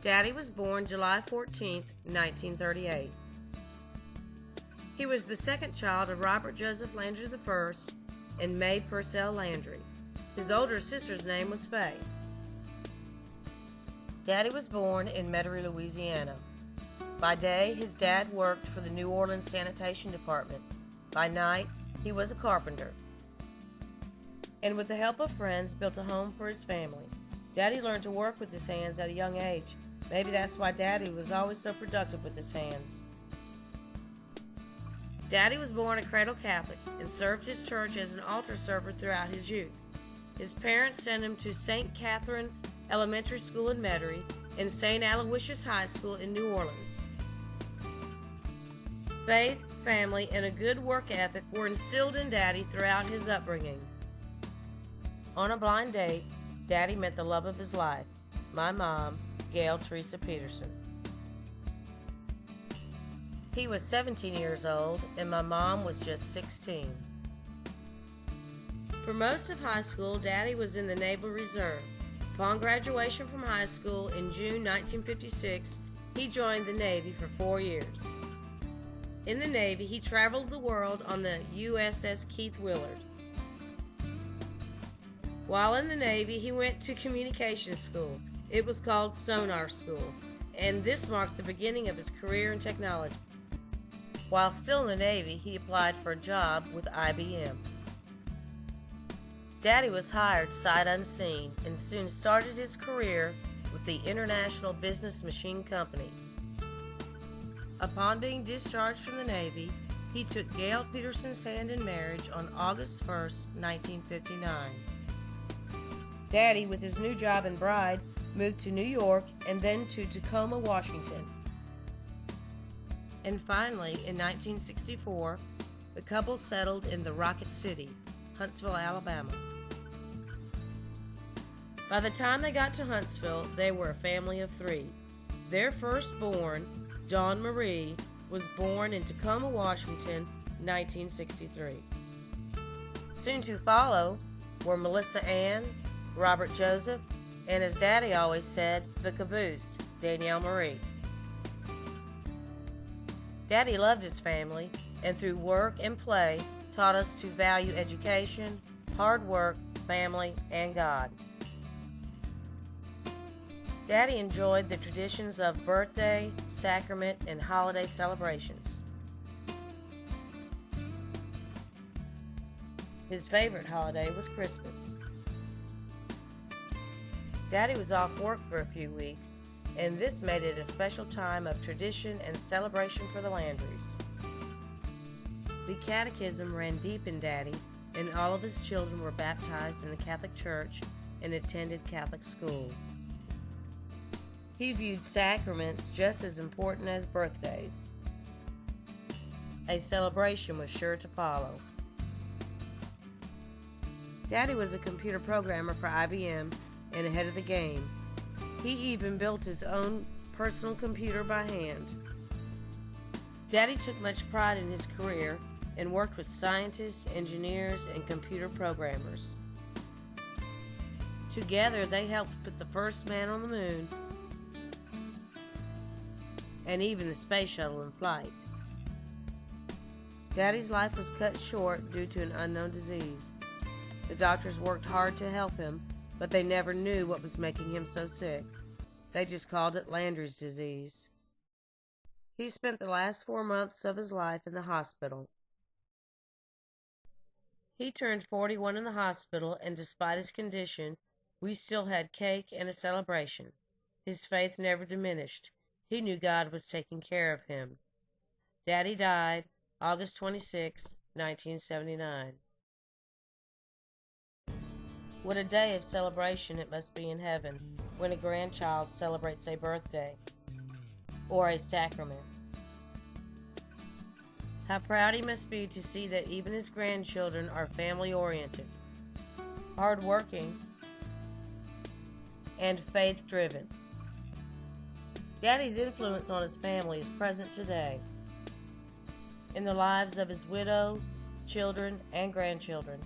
Daddy was born July 14, 1938. He was the second child of Robert Joseph Landry I and May Purcell Landry. His older sister's name was Faye. Daddy was born in Metairie, Louisiana. By day, his dad worked for the New Orleans Sanitation Department. By night, he was a carpenter. And with the help of friends, built a home for his family. Daddy learned to work with his hands at a young age. Maybe that's why Daddy was always so productive with his hands. Daddy was born a cradle Catholic and served his church as an altar server throughout his youth. His parents sent him to St. Catherine Elementary School in Metairie and St. Aloysius High School in New Orleans. Faith, family, and a good work ethic were instilled in Daddy throughout his upbringing. On a blind date, Daddy met the love of his life, my mom, Gail Teresa Peterson. He was 17 years old and my mom was just 16. For most of high school, Daddy was in the Naval Reserve. Upon graduation from high school in June 1956, he joined the Navy for 4 years. In the Navy, he traveled the world on the USS Keith Willard. While in the Navy, he went to communications school. It was called Sonar School, and this marked the beginning of his career in technology. While still in the Navy, he applied for a job with IBM. Daddy was hired sight unseen and soon started his career with the International Business Machine Company. Upon being discharged from the Navy, he took Gail Peterson's hand in marriage on August 1, 1959. Daddy, with his new job and bride, moved to New York and then to Tacoma, Washington. And finally, in 1964, the couple settled in the Rocket City, Huntsville, Alabama. By the time they got to Huntsville, they were a family of 3. Their firstborn, Dawn Marie, was born in Tacoma, Washington, 1963. Soon to follow were Melissa Ann, Robert Joseph, and as Daddy always said, the caboose, Danielle Marie. Daddy loved his family, and through work and play, taught us to value education, hard work, family, and God. Daddy enjoyed the traditions of birthday, sacrament, and holiday celebrations. His favorite holiday was Christmas. Daddy was off work for a few weeks, and this made it a special time of tradition and celebration for the Landrys. The catechism ran deep in Daddy, and all of his children were baptized in the Catholic Church and attended Catholic school. He viewed sacraments just as important as birthdays. A celebration was sure to follow. Daddy was a computer programmer for IBM and ahead of the game. He even built his own personal computer by hand. Daddy took much pride in his career and worked with scientists, engineers, and computer programmers. Together, they helped put the first man on the moon and even the space shuttle in flight. Daddy's life was cut short due to an unknown disease. The doctors worked hard to help him, but they never knew what was making him so sick. They just called it Landry's disease. He spent the last 4 months of his life in the hospital. He turned 41 in the hospital, and despite his condition, we still had cake and a celebration. His faith never diminished. He knew God was taking care of him. Daddy died August 26, 1979. What a day of celebration it must be in heaven when a grandchild celebrates a birthday or a sacrament. How proud he must be to see that even his grandchildren are family-oriented, hard-working, and faith-driven. Daddy's influence on his family is present today in the lives of his widow, children, and grandchildren.